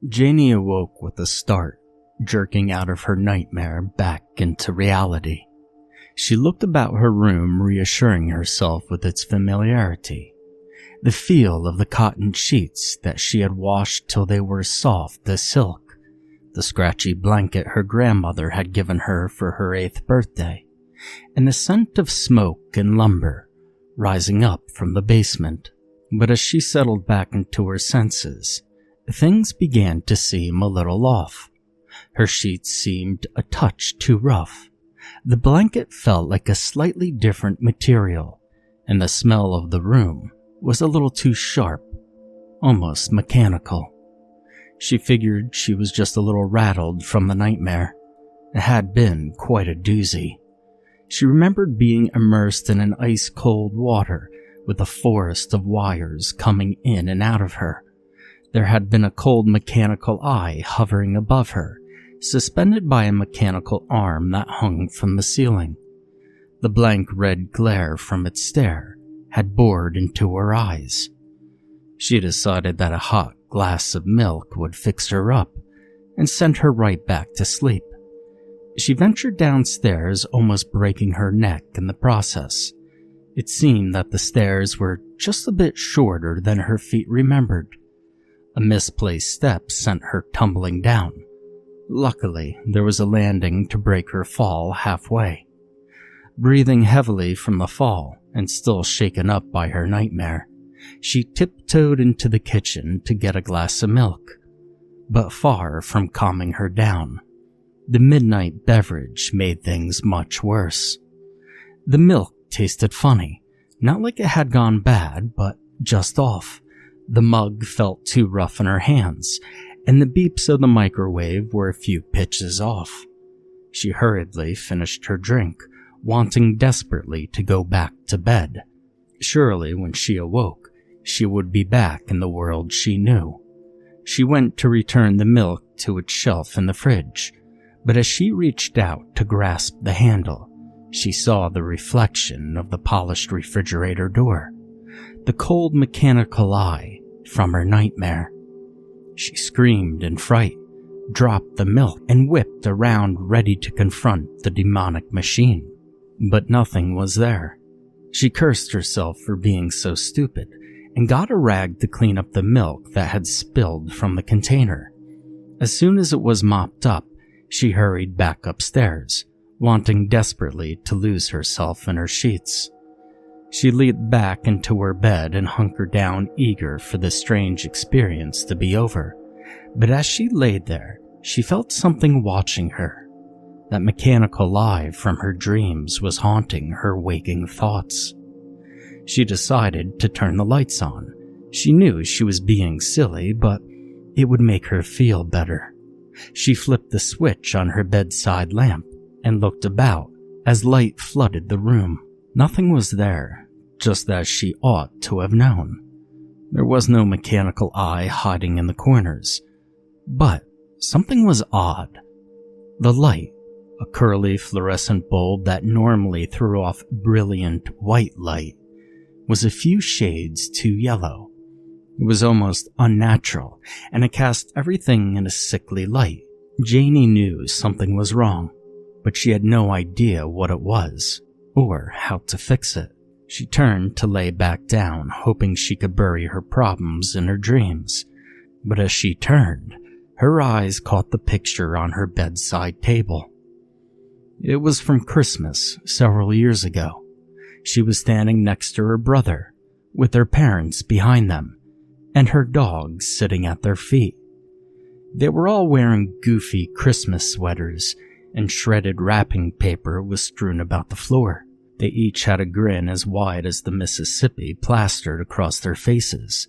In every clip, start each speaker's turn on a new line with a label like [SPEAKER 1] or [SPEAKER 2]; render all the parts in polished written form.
[SPEAKER 1] Janie awoke with a start, jerking out of her nightmare back into reality. She looked about her room, reassuring herself with its familiarity. The feel of the cotton sheets that she had washed till they were soft as silk, the scratchy blanket her grandmother had given her for her 8th birthday, and the scent of smoke and lumber rising up from the basement. But as she settled back into her senses, things began to seem a little off. Her sheets seemed a touch too rough. The blanket felt like a slightly different material, and the smell of the room was a little too sharp, almost mechanical. She figured she was just a little rattled from the nightmare. It had been quite a doozy. She remembered being immersed in an ice-cold water with a forest of wires coming in and out of her. There had been a cold mechanical eye hovering above her, suspended by a mechanical arm that hung from the ceiling. The blank red glare from its stare had bored into her eyes. She decided that a hot glass of milk would fix her up and send her right back to sleep. She ventured downstairs, almost breaking her neck in the process. It seemed that the stairs were just a bit shorter than her feet remembered. A misplaced step sent her tumbling down. Luckily, there was a landing to break her fall halfway. Breathing heavily from the fall and still shaken up by her nightmare, she tiptoed into the kitchen to get a glass of milk, but far from calming her down. The midnight beverage made things much worse. The milk tasted funny, not like it had gone bad, but just off. The mug felt too rough in her hands, and the beeps of the microwave were a few pitches off. She hurriedly finished her drink, wanting desperately to go back to bed. Surely when she awoke, she would be back in the world she knew. She went to return the milk to its shelf in the fridge, but as she reached out to grasp the handle, she saw the reflection of the polished refrigerator door, the cold mechanical eye from her nightmare. She screamed in fright, dropped the milk, and whipped around ready to confront the demonic machine. But nothing was there. She cursed herself for being so stupid and got a rag to clean up the milk that had spilled from the container. As soon as it was mopped up, she hurried back upstairs, wanting desperately to lose herself in her sheets. She leaped back into her bed and hunkered down, eager for the strange experience to be over. But as she laid there, she felt something watching her. That mechanical eye from her dreams was haunting her waking thoughts. She decided to turn the lights on. She knew she was being silly, but it would make her feel better. She flipped the switch on her bedside lamp and looked about as light flooded the room. Nothing was there, just as she ought to have known. There was no mechanical eye hiding in the corners, but something was odd. The light, a curly fluorescent bulb that normally threw off brilliant white light, was a few shades too yellow. It was almost unnatural, and it cast everything in a sickly light. Janie knew something was wrong, but she had no idea what it was, or how to fix it. She turned to lay back down, hoping she could bury her problems in her dreams. But as she turned, her eyes caught the picture on her bedside table. It was from Christmas several years ago. She was standing next to her brother, with their parents behind them, and her dogs sitting at their feet. They were all wearing goofy Christmas sweaters, and shredded wrapping paper was strewn about the floor. They each had a grin as wide as the Mississippi plastered across their faces,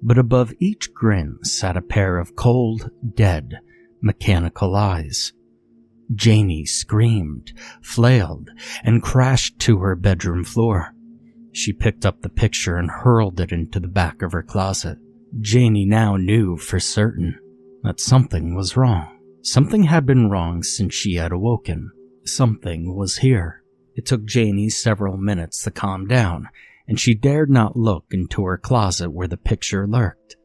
[SPEAKER 1] but above each grin sat a pair of cold, dead, mechanical eyes. Janie screamed, flailed, and crashed to her bedroom floor. She picked up the picture and hurled it into the back of her closet. Janie now knew for certain that something was wrong. Something had been wrong since she had awoken. Something was here. It took Janie several minutes to calm down, and she dared not look into her closet where the picture lurked.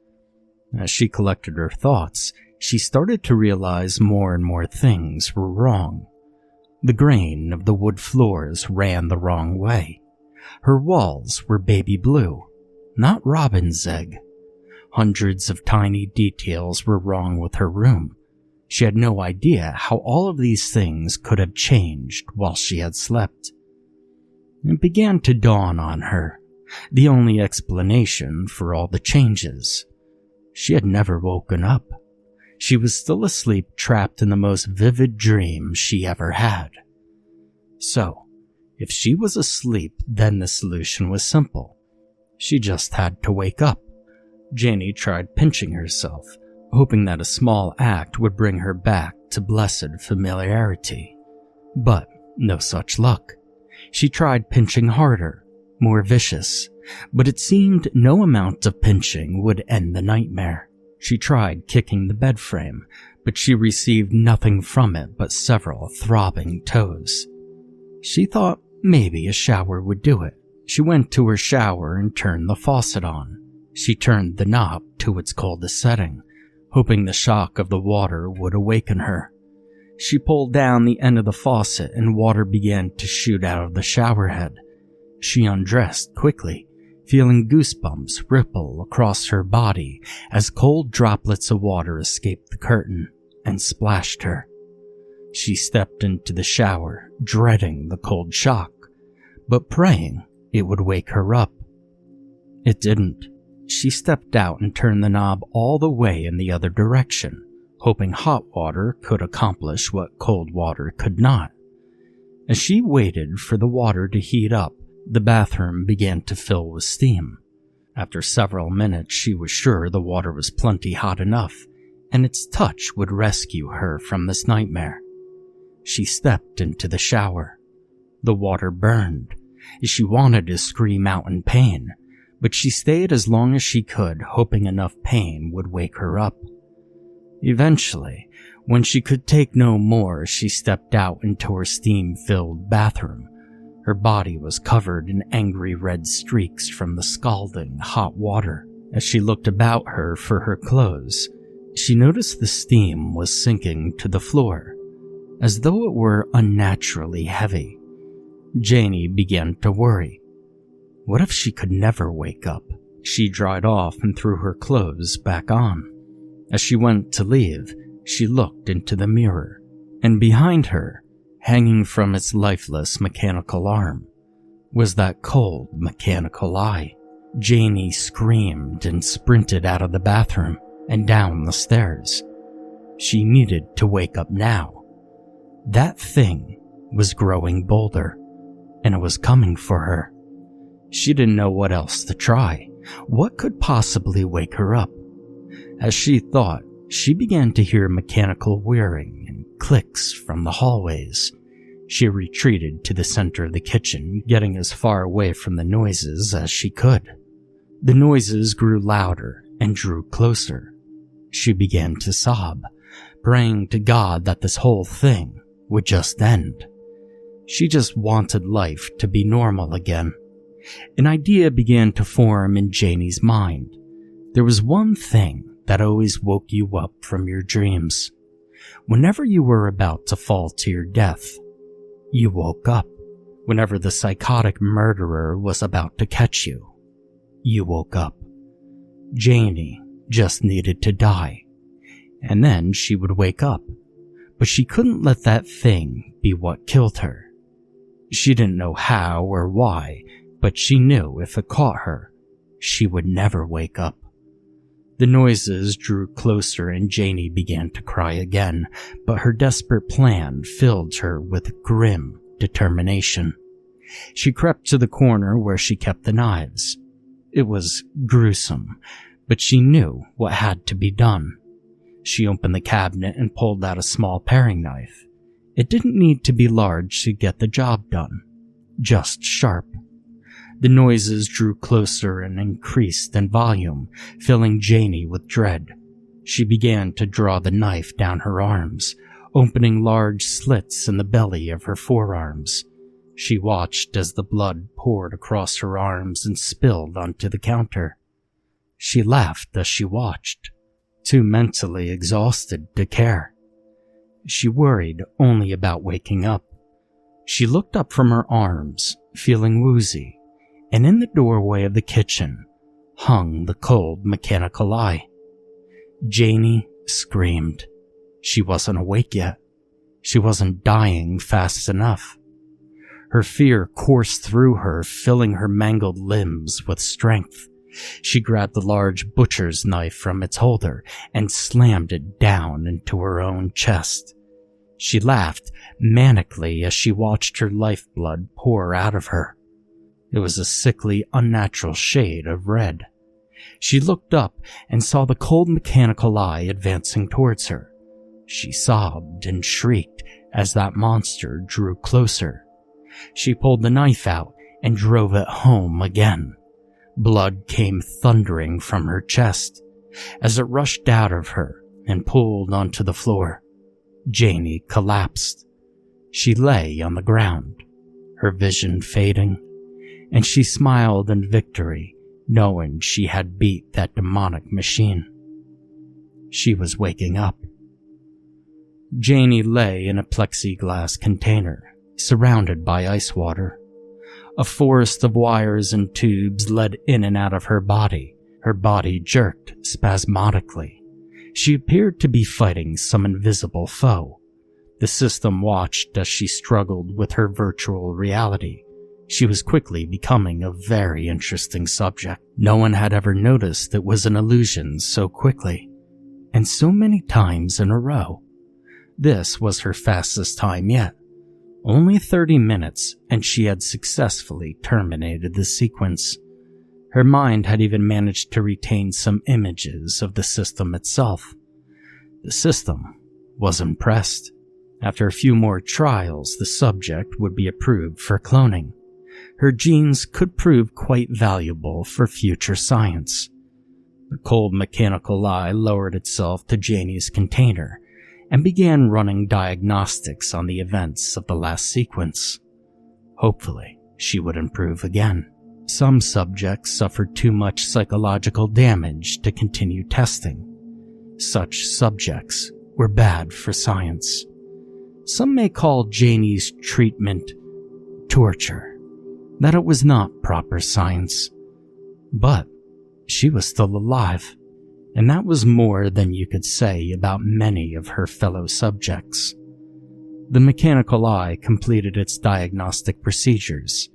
[SPEAKER 1] As she collected her thoughts, she started to realize more and more things were wrong. The grain of the wood floors ran the wrong way. Her walls were baby blue, not robin's egg. Hundreds of tiny details were wrong with her room. She had no idea how all of these things could have changed while she had slept. It began to dawn on her, the only explanation for all the changes. She had never woken up. She was still asleep, trapped in the most vivid dream she ever had. So, if she was asleep, then the solution was simple. She just had to wake up. Janie tried pinching herself, hoping that a small act would bring her back to blessed familiarity. But no such luck. She tried pinching harder, more vicious, but it seemed no amount of pinching would end the nightmare. She tried kicking the bed frame, but she received nothing from it but several throbbing toes. She thought maybe a shower would do it. She went to her shower and turned the faucet on. She turned the knob to its coldest setting, hoping the shock of the water would awaken her. She pulled down the end of the faucet and water began to shoot out of the shower head. She undressed quickly, feeling goosebumps ripple across her body as cold droplets of water escaped the curtain and splashed her. She stepped into the shower, dreading the cold shock, but praying it would wake her up. It didn't. She stepped out and turned the knob all the way in the other direction, hoping hot water could accomplish what cold water could not. As she waited for the water to heat up, the bathroom began to fill with steam. After several minutes, she was sure the water was plenty hot enough, and its touch would rescue her from this nightmare. She stepped into the shower. The water burned. She wanted to scream out in pain, but she stayed as long as she could, hoping enough pain would wake her up. Eventually, when she could take no more, she stepped out into her steam-filled bathroom. Her body was covered in angry red streaks from the scalding hot water. As she looked about her for her clothes, she noticed the steam was sinking to the floor, as though it were unnaturally heavy. Janie began to worry. What if she could never wake up? She dried off and threw her clothes back on. As she went to leave, she looked into the mirror, and behind her, hanging from its lifeless mechanical arm, was that cold mechanical eye. Janie screamed and sprinted out of the bathroom and down the stairs. She needed to wake up now. That thing was growing bolder, and it was coming for her. She didn't know what else to try. What could possibly wake her up? As she thought, she began to hear mechanical whirring and clicks from the hallways. She retreated to the center of the kitchen, getting as far away from the noises as she could. The noises grew louder and drew closer. She began to sob, praying to God that this whole thing would just end. She just wanted life to be normal again. An idea began to form in Janie's mind. There was one thing that always woke you up from your dreams. Whenever you were about to fall to your death, you woke up. Whenever the psychotic murderer was about to catch you, you woke up. Janie just needed to die, and then she would wake up. But she couldn't let that thing be what killed her. She didn't know how or why, but she knew if it caught her, she would never wake up. The noises drew closer and Janie began to cry again, but her desperate plan filled her with grim determination. She crept to the corner where she kept the knives. It was gruesome, but she knew what had to be done. She opened the cabinet and pulled out a small paring knife. It didn't need to be large to get the job done, just sharp. The noises drew closer and increased in volume, filling Janie with dread. She began to draw the knife down her arms, opening large slits in the belly of her forearms. She watched as the blood poured across her arms and spilled onto the counter. She laughed as she watched. too mentally exhausted to care. She worried only about waking up. She looked up from her arms, feeling woozy, and in the doorway of the kitchen hung the cold mechanical eye. Janie screamed. She wasn't awake yet. She wasn't dying fast enough. Her fear coursed through her, filling her mangled limbs with strength. She grabbed the large butcher's knife from its holder and slammed it down into her own chest. She laughed manically as she watched her lifeblood pour out of her. It was a sickly, unnatural shade of red. She looked up and saw the cold mechanical eye advancing towards her. She sobbed and shrieked as that monster drew closer. She pulled the knife out and drove it home again. Blood came thundering from her chest as it rushed out of her and pooled onto the floor. Janie collapsed. She lay on the ground, her vision fading, and she smiled in victory, knowing she had beat that demonic machine. She was waking up. Janie lay in a plexiglass container, surrounded by ice water. A forest of wires and tubes led in and out of her body. Her body jerked spasmodically. She appeared to be fighting some invisible foe. The system watched as she struggled with her virtual reality. She was quickly becoming a very interesting subject. No one had ever noticed it was an illusion so quickly, and so many times in a row. This was her fastest time yet. Only 30 minutes, and she had successfully terminated the sequence. Her mind had even managed to retain some images of the system itself. The system was impressed. After a few more trials, the subject would be approved for cloning. Her genes could prove quite valuable for future science. The cold mechanical eye lowered itself to Janie's container and began running diagnostics on the events of the last sequence. Hopefully, she would improve again. Some subjects suffered too much psychological damage to continue testing. Such subjects were bad for science. Some may call Janie's treatment torture, that it was not proper science. But she was still alive, and that was more than you could say about many of her fellow subjects. The mechanical eye completed its diagnostic procedures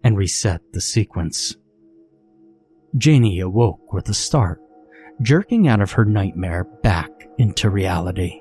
[SPEAKER 1] and reset the sequence. Janie awoke with a start, jerking out of her nightmare back into reality.